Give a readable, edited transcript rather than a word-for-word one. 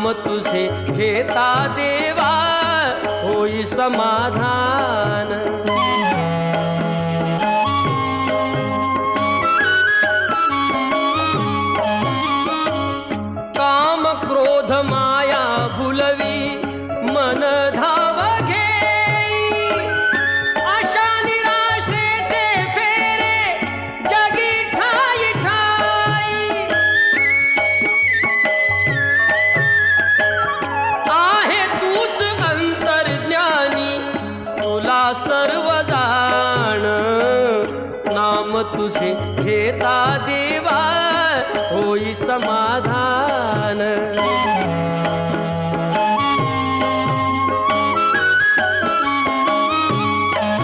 नाम तुझे घेता देवा होई समाधान। काम क्रोध माया भुलवी मन धाव घेई, आशा निराशेचे फेरे जगी ठाई ठाई। आहे तूच अंतर्ज्ञानी तुला सर्व जाण, नाम तुझे घेता देवा होई समाधान।